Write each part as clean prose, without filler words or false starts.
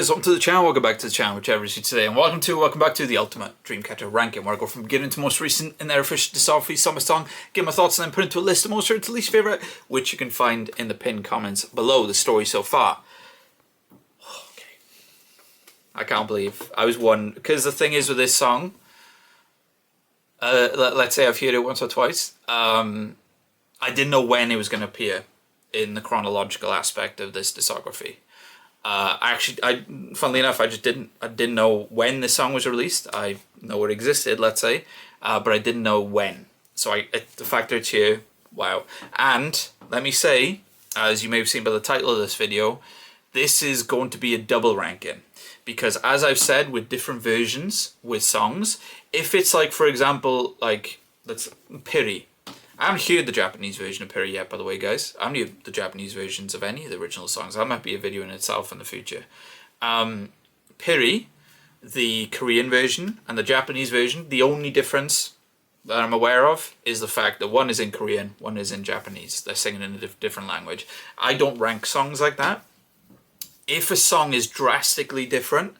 guys, welcome to the channel, welcome back to the channel, whichever is you today, and welcome back to the ultimate Dreamcatcher ranking, where I go from beginning to most recent in their official discography summer song, give my thoughts and then put into a list of most favorite to least favorite, which you can find in the pinned comments below the story so far. Okay. I can't believe I was one, because the thing is with this song, let's say I've heard it once or twice, I didn't know when it was going to appear in the chronological aspect of this discography. Funnily enough, I didn't know when this song was released. I know it existed, let's say, but I didn't know when. So the fact that it's here, wow. And let me say, as you may have seen by the title of this video, this is going to be a double ranking. Because as I've said, with different versions, with songs, if it's like, for example, like, let's, Piri. I haven't heard the Japanese version of Piri yet, by the way, guys. I haven't heard the Japanese versions of any of the original songs. That might be a video in itself in the future. Piri, the Korean version, and the Japanese version, the only difference that I'm aware of is the fact that one is in Korean, one is in Japanese. They're singing in a different language. I don't rank songs like that. If a song is drastically different,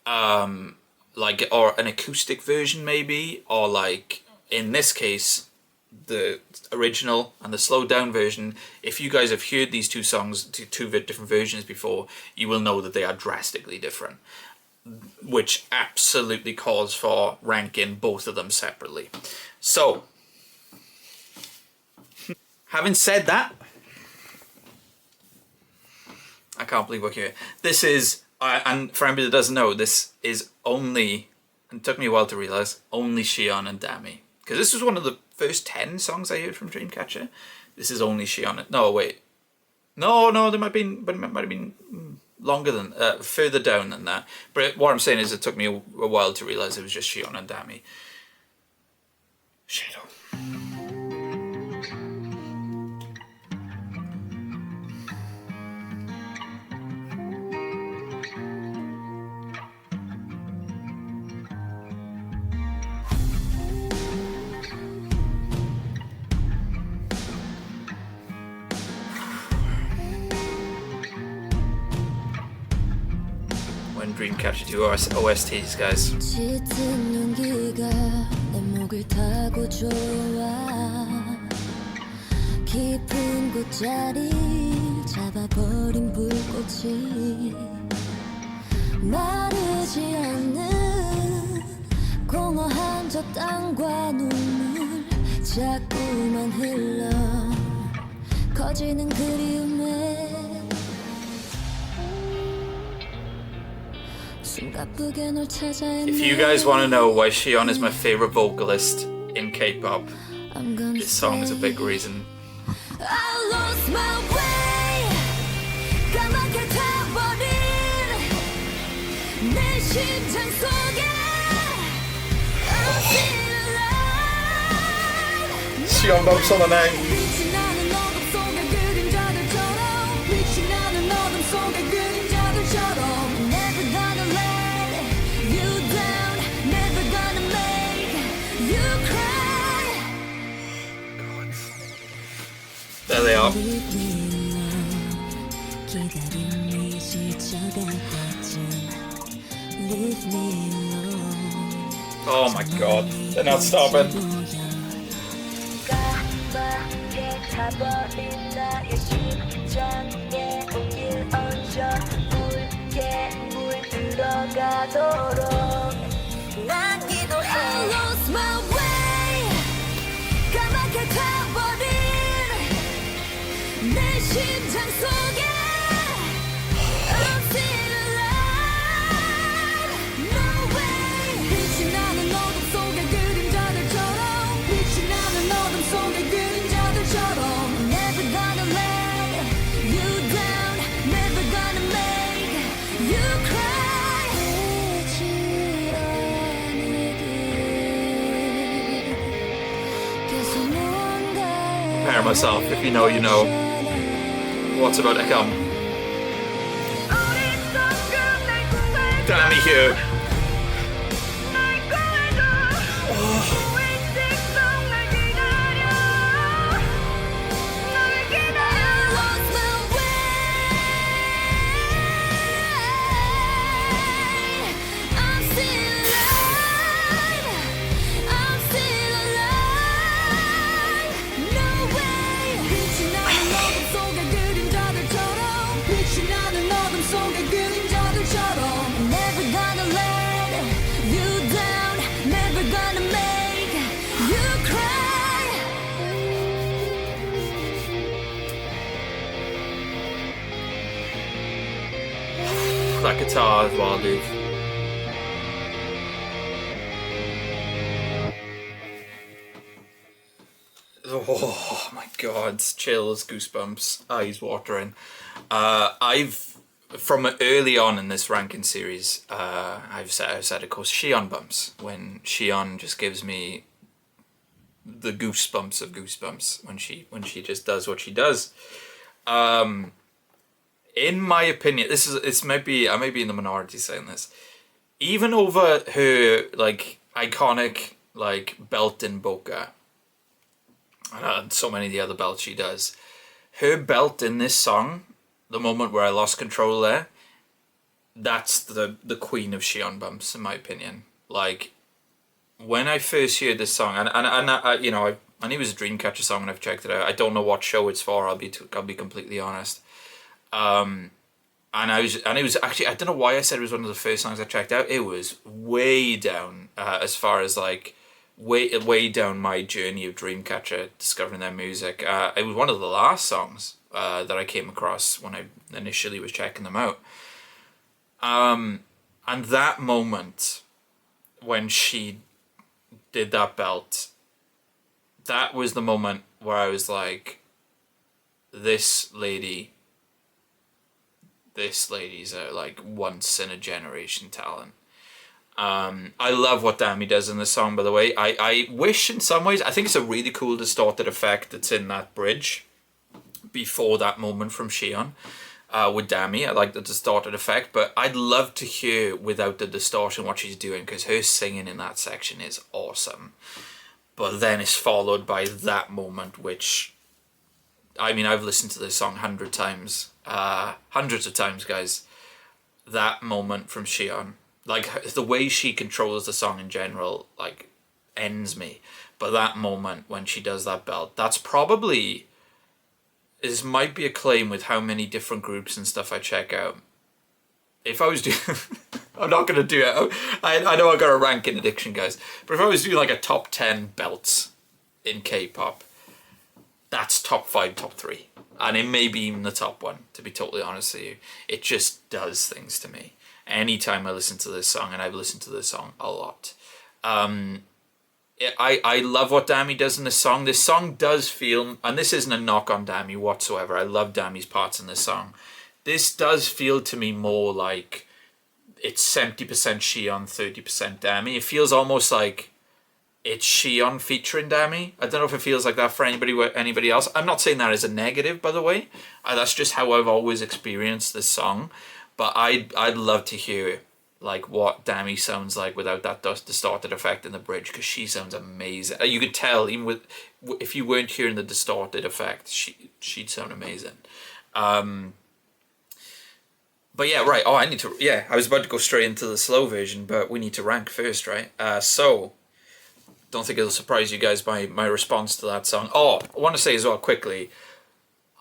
like, or an acoustic version maybe, or like, in this case, the original and the slowed down version, if you guys have heard these two songs, two different versions before, you will know that they are drastically different, which absolutely calls for ranking both of them separately. So, having said that, I can't believe we're here. This is, and for anybody that doesn't know, this is only, and it took me a while to realise, only Shion and Dami. Because this was one of the first 10 songs I heard from Dreamcatcher. This is only Shion. No, wait. No, there might have been longer than, further down than that. But what I'm saying is it took me a while to realise it was just Shion and Dami. Shadow. When Dreamcatcher do OSTs, guys. 깊은 곳자리 잡아버린 불꽃이 마르지 않는 공허한 저 땅과 눈물 자꾸만 흘러 커지는 그리움에 If you guys want to know why Shion is my favorite vocalist in K-pop, this song is a big reason. I lost my way. 까맣게 타버린 내 심장 속에 I'm still alive. Shion bumps on the name. 빛이 나는 어둠 속의 그림자들처럼 빛이 나는 어둠 속의 그림자들처럼 Never gonna let you down. Never gonna make you cry. There they are. Oh my god, they're not stopping. I lost my way. 까맣게 타버린 내 심장 속에 I'm still alive. No way. 빛이 나는 어둠 속의 그림자들처럼 빛이 나는 어둠 속의 그림자들처럼 Never gonna let you down. Never gonna make you cry. 빛이 아니길 계속 무언가에 Prepare myself, if you know, you know. What's about to come? Damn you! I lost my way. that guitar as well, dude. Oh my god, chills, goosebumps, eyes watering. I've from early on in this ranking series, I've said of course Shion bumps, when Shion just gives me the goosebumps of goosebumps when she just does what she does. In my opinion, I may be in the minority saying this, even over her like iconic like belt in Boca, and so many of the other belts she does, her belt in this song, the moment where I lost control there, that's the queen of Shion bumps in my opinion. Like when I first heard this song, and I you know I knew it was a Dreamcatcher song and I've checked it out. I don't know what show it's for. I'll be completely honest. And it was actually, I don't know why I said it was one of the first songs I checked out. It was way down as far as like way down my journey of Dreamcatcher, discovering their music. It was one of the last songs that I came across when I initially was checking them out. And that moment when she did that belt, that was the moment where I was like, this lady's a like once in a generation talent. I love what Dami does in this song, by the way. I wish in some ways, I think it's a really cool distorted effect that's in that bridge before that moment from Shion with Dami. I like the distorted effect, but I'd love to hear without the distortion what she's doing, because her singing in that section is awesome. But then it's followed by that moment, which, I mean, I've listened to this song hundreds of times, guys. That moment from Shion, like the way she controls the song in general, like ends me. But that moment when she does that belt, that's probably, this might be a claim with how many different groups and stuff I check out. If I was doing, I'm not gonna do it. I know I got a ranking addiction, guys. But if I was doing like a top 10 belts in K-pop, that's top 5, top 3. And it may be even the top one, to be totally honest with you. It just does things to me. Anytime I listen to this song, and I've listened to this song a lot. I love what Dami does in this song. This song does feel, and this isn't a knock on Dami whatsoever. I love Dami's parts in this song. This does feel to me more like it's 70% Shion, 30% Dami. It feels almost like it's Shion featuring Dami. I don't know if it feels like that for anybody else. I'm not saying that as a negative, by the way. That's just how I've always experienced this song. But I'd love to hear like what Dami sounds like without that distorted effect in the bridge, because she sounds amazing. You could tell even with, if you weren't hearing the distorted effect, she'd sound amazing. But yeah, right. Oh, I was about to go straight into the slow version, but we need to rank first, right? So, don't think it'll surprise you guys by my response to that song. Oh, I want to say as well quickly,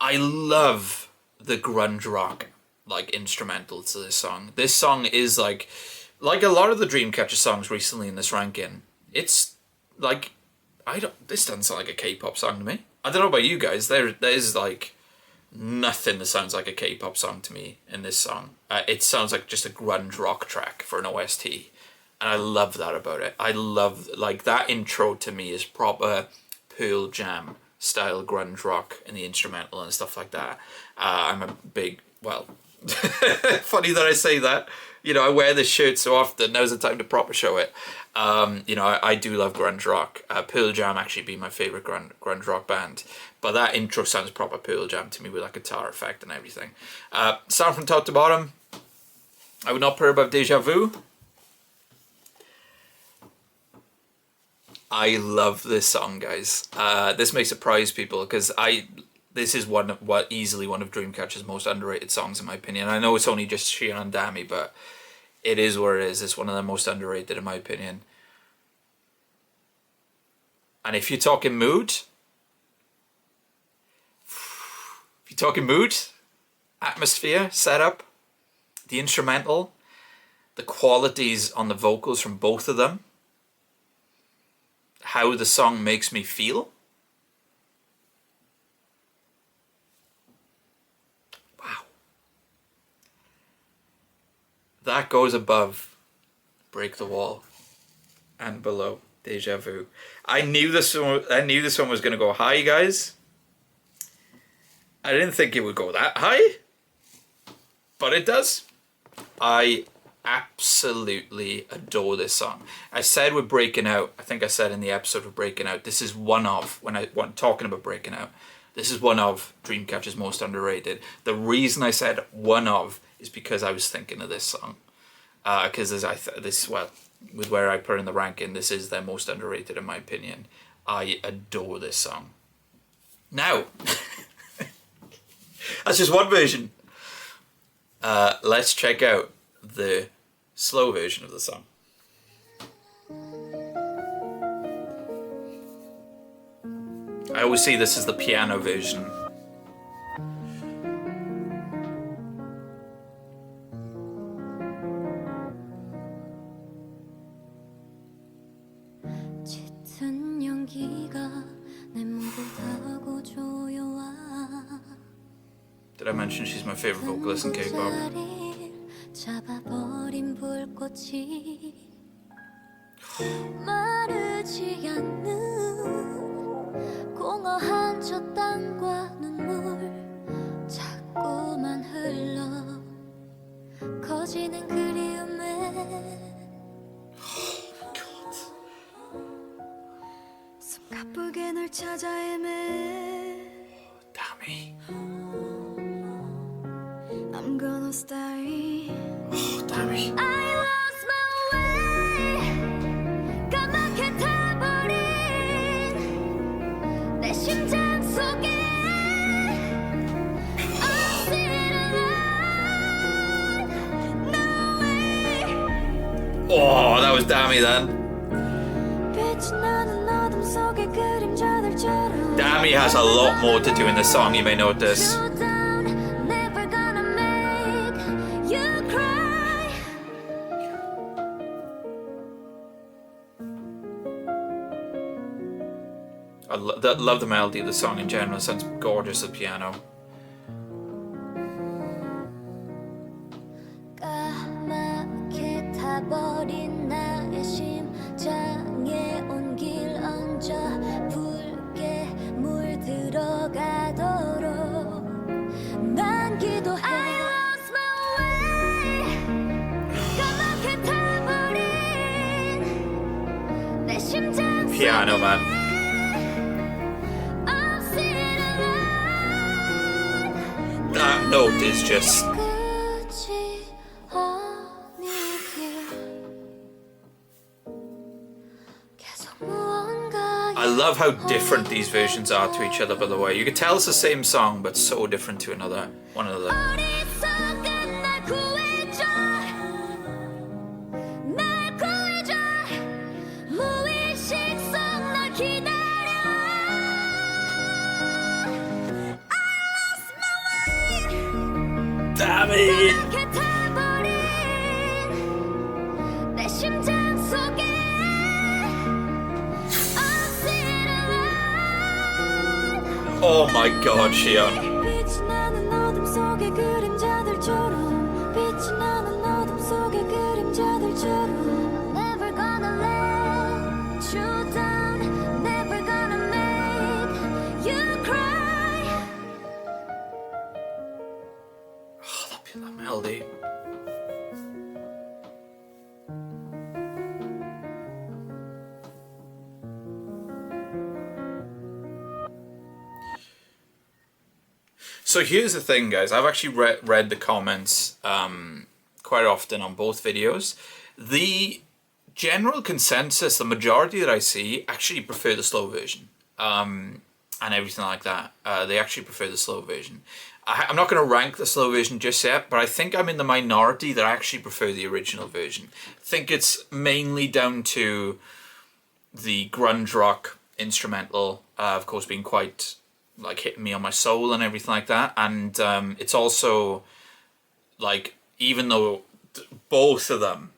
I love the grunge rock like instrumental to this song. This song is like a lot of the Dreamcatcher songs recently in this ranking. It's like, this doesn't sound like a K-pop song to me. I don't know about you guys. There's like nothing that sounds like a K-pop song to me in this song. It sounds like just a grunge rock track for an OST, and I love that about it. I love, like, that intro to me is proper Pearl Jam style grunge rock in the instrumental and stuff like that. I'm a big, well, funny that I say that. You know, I wear this shirt so often. Now's the time to proper show it. You know, I do love grunge rock. Pearl Jam actually be my favourite grunge rock band. But that intro sounds proper Pearl Jam to me with that guitar effect and everything. Sound from top to bottom, I would not put it above Deja Vu. I love this song, guys. This may surprise people, because this is easily one of Dreamcatcher's most underrated songs in my opinion. I know it's only just Shion and Dami, but it is what it is. It's one of the most underrated in my opinion. And if you're talking mood, atmosphere, setup, the instrumental, the qualities on the vocals from both of them, how the song makes me feel, wow. that goes above Break the Wall and below Deja Vu. I knew this one was going to go high, guys. I didn't think it would go that high, but it does. I absolutely adore this song. I said we're breaking out. I think I said in the episode we're breaking out. This is one of, when talking about breaking out, this is one of Dreamcatcher's most underrated. The reason I said one of is because I was thinking of this song. Because with where I put it in the ranking, this is their most underrated in my opinion. I adore this song. Now, that's just one version. Let's check out the slow version of the song. I always see this as the piano version. 짙은 연기가 내 몸을 타고 조여와 Did I mention she's my favorite vocalist in K-pop? 잡아버린 불꽃이 마르지 않는 공허한 저 땅과 눈물 자꾸만 흘러 커지는 그리움에 숨가쁘게 널 찾아 헤매 Dammy. I'm gonna stay. Oh, Dammy. I lost my way. 까맣게 타버린 내 심장 속에 I'm still alive. No way. Oh, that was Dammy then. 빛이 나는 어둠 속의 그림자들처럼 Dammy has a lot more to do in the song, you may notice. Never gonna make you cry. I love the melody of the song in general. It sounds gorgeous, the piano. 까맣게 타버린 나의 심장에 온길 얹어 붉게 물들어가도록 난 기도해 I lost my way. 까맣게 타버린 내 심장 Piano, man. I'm still alive. That note is just... 끝이 아니길 계속 무언가 I love how different these versions are to each other, by the way. You can tell it's the same song, but so different to one another. 어리석은 날 구해줘 날 구해줘 무의식 속 널 기다려 I lost my way. Dammy! 까맣게 타버린 내 심장 속에 I'm still alive. Oh my god, Shion. 빛이 나는 어둠 속의 그림자들처럼 빛이 나는 어둠 속의 그림자들처럼 Never gonna let you down Never gonna make you cry Oh, that melody. So here's the thing, guys. I've actually read the comments quite often on both videos. The general consensus, the majority that I see, actually prefer the slow version and everything like that. They actually prefer the slow version. I'm not going to rank the slow version just yet, but I think I'm in the minority that actually prefer the original version. I think it's mainly down to the grunge rock instrumental, of course, being quite like hitting me on my soul and everything like that. And it's also like, even though both of them,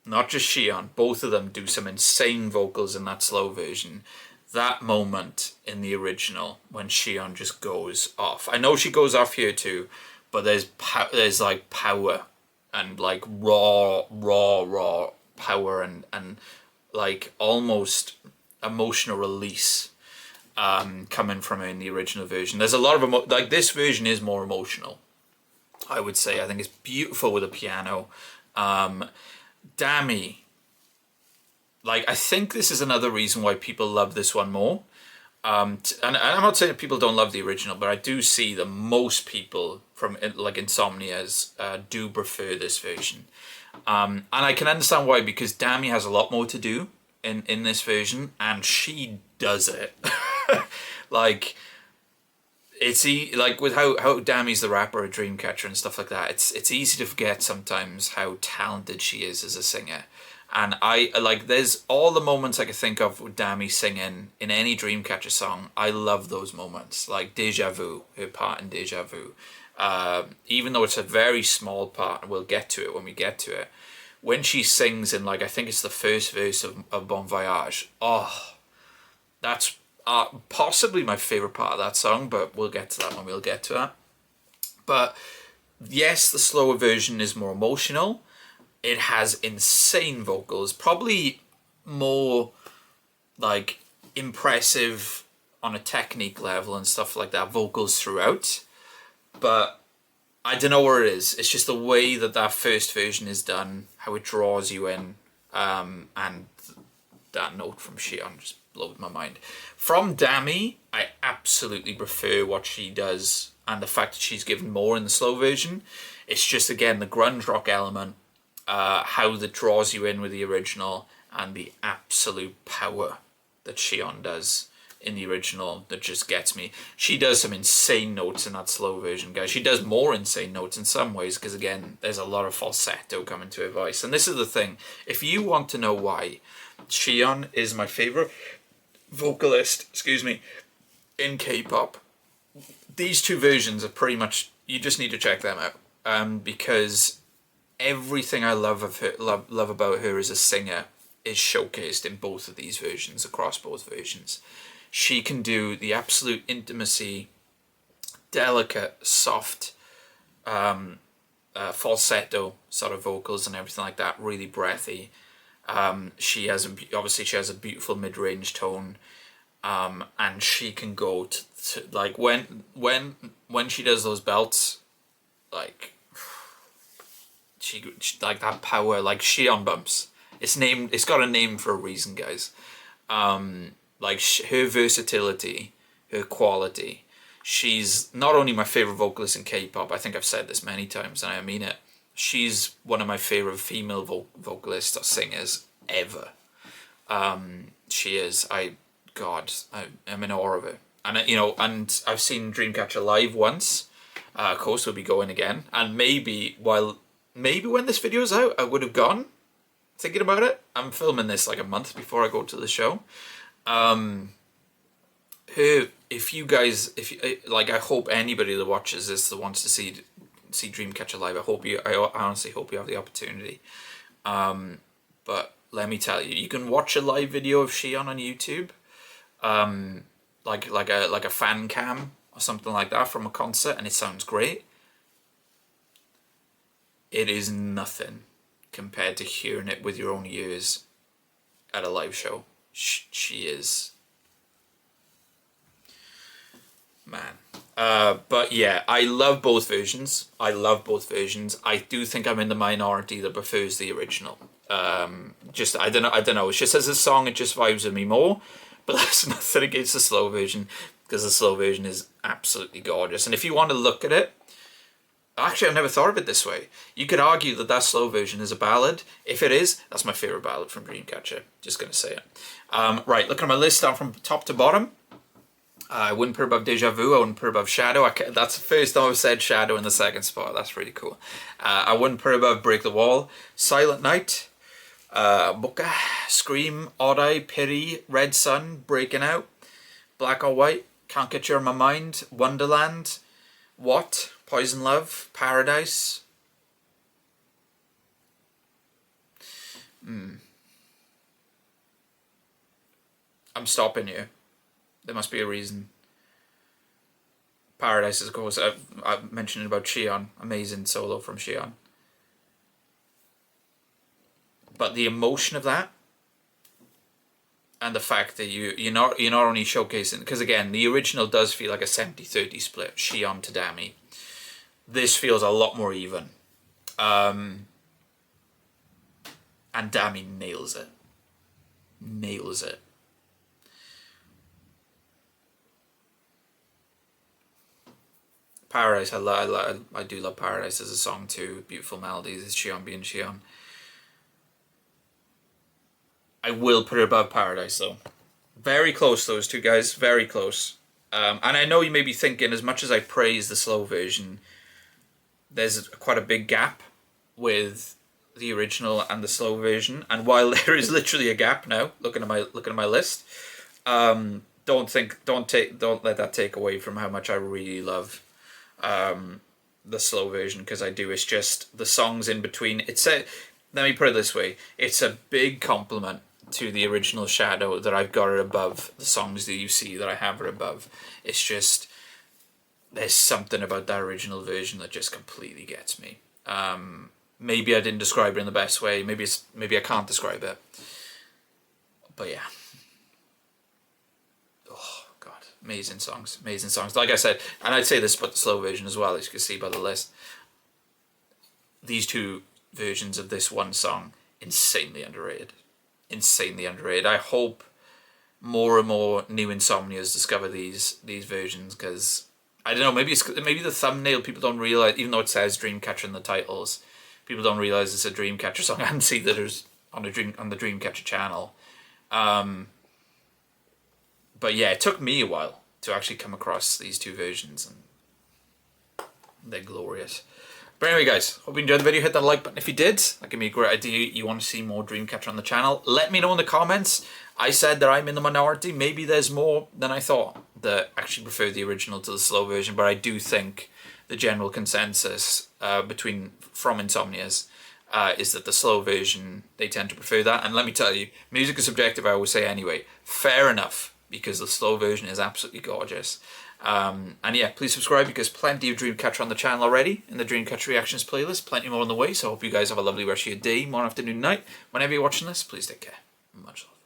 not just Shion, both of them do some insane vocals in that slow version, that moment in the original when Shion just goes off. I know she goes off here too, but there's like power and like raw power and like almost emotional release coming from her in the original version. There's a lot of like this version is more emotional, I would say. I think it's beautiful with a piano. Dami, like I think this is another reason why people love this one more. And I'm not saying that people don't love the original, but I do see that most people from like Insomnias do prefer this version. And I can understand why, because Dami has a lot more to do in this version, and she does it. Like it's like with how Dami's the rapper at Dreamcatcher and stuff like that. It's easy to forget sometimes how talented she is as a singer. And I like there's all the moments I could think of with Dami singing in any Dreamcatcher song. I love those moments, like Deja Vu, her part in Deja Vu. Even though it's a very small part, and we'll get to it when we get to it. When she sings in, like, I think it's the first verse of Bon Voyage. Oh, that's possibly my favourite part of that song, but we'll get to that when we'll get to that. But yes, the slower version is more emotional. It has insane vocals, probably more like impressive on a technique level and stuff like that, vocals throughout. But I don't know where it is. It's just the way that first version is done, how it draws you in, and that note from Shion just blows my mind. From Dami, I absolutely prefer what she does, and the fact that she's given more in the slow version. It's just, again, the grunge rock element, how that draws you in with the original, and the absolute power that Shion does in the original that just gets me. She does some insane notes in that slow version, guys. She does more insane notes in some ways, because again, there's a lot of falsetto coming to her voice. And this is the thing, if you want to know why Shion is my favorite vocalist, in K-pop, these two versions are pretty much, you just need to check them out, because everything I love about her as a singer is showcased in both of these versions, across both versions. She can do the absolute intimacy, delicate, soft, falsetto sort of vocals and everything like that, really breathy. She has a beautiful mid-range tone, and she can go to like when she does those belts, like she like that power, like Shion bumps. It's got a name for a reason, guys. Like her versatility, her quality. She's not only my favorite vocalist in K-pop. I think I've said this many times, and I mean it. She's one of my favorite female vocalists or singers ever. She is. I'm in awe of her. And and I've seen Dreamcatcher live once. Of course, we'll be going again. And maybe when this video's out, I would have gone. Thinking about it, I'm filming this like a month before I go to the show. I hope anybody that watches this that wants to see Dreamcatcher live, I honestly hope you have the opportunity. But let me tell you, you can watch a live video of Shion on YouTube, like a fan cam or something like that from a concert, and it sounds great. It is nothing compared to hearing it with your own ears at a live show. She is, man. But yeah, I love both versions. I do think I'm in the minority that prefers the original. I don't know. It's just as a song, it just vibes with me more. But that's nothing against the slow version, because the slow version is absolutely gorgeous. And if you want to look at it, actually, I've never thought of it this way. You could argue that slow version is a ballad. If it is, that's my favourite ballad from Dreamcatcher. Just going to say it. Right, looking at my list down from top to bottom. I wouldn't put above Deja Vu. I wouldn't put above Shadow. That's the first time I've said Shadow in the second spot. That's really cool. I wouldn't put above Break the Wall. Silent Night. Buka. Scream. Odd Eye. Pity. Red Sun. Breaking Out. Black or White. Can't Get You in My Mind. Wonderland. What? Poison Love, Paradise. I'm stopping you. There must be a reason. Paradise, of course, I've mentioned about Shion. Amazing solo from Shion. But the emotion of that, and the fact that you're not only showcasing, because again, the original does feel like a 70-30 split, Xion to Dami. This feels a lot more even. And Dami nails it. Nails it. Paradise, I do love Paradise as a song too. Beautiful melodies, it's Xion being Xion. I will put it above Paradise though. Very close, those two guys, very close. And I know you may be thinking, as much as I praise the slow version, there's quite a big gap with the original and the slow version. And while there is literally a gap now, looking at my list, don't let that take away from how much I really love the slow version, because I do. It's just the songs in between. Let me put it this way: it's a big compliment to the original Shadow that I've got it above the songs that you see that I have it above. It's just, there's something about that original version that just completely gets me. Maybe I didn't describe it in the best way. Maybe I can't describe it. But yeah. Oh God, amazing songs, amazing songs. Like I said, and I'd say this about the slow version as well, as you can see by the list. These two versions of this one song, insanely underrated. Insanely underrated. I hope more and more new Insomnias discover these versions, because I don't know, maybe the thumbnail, people don't realize, even though it says Dreamcatcher in the titles, people don't realize it's a Dreamcatcher song and see that it's on the Dreamcatcher channel. But yeah, it took me a while to actually come across these two versions, and they're glorious. But anyway guys, hope you enjoyed the video. Hit that like button if you did. That gave me a great idea. You want to see more Dreamcatcher on the channel. Let me know in the comments. I said that I'm in the minority. Maybe there's more than I thought that actually prefer the original to the slow version. But I do think the general consensus from Insomnias is that the slow version, they tend to prefer that. And let me tell you, music is subjective, I always say anyway. Fair enough, because the slow version is absolutely gorgeous. And yeah, please subscribe, because plenty of Dreamcatcher on the channel already in the Dreamcatcher Reactions playlist. Plenty more on the way, so I hope you guys have a lovely rest of your day, morning, afternoon, night. Whenever you're watching this, please take care. Much love.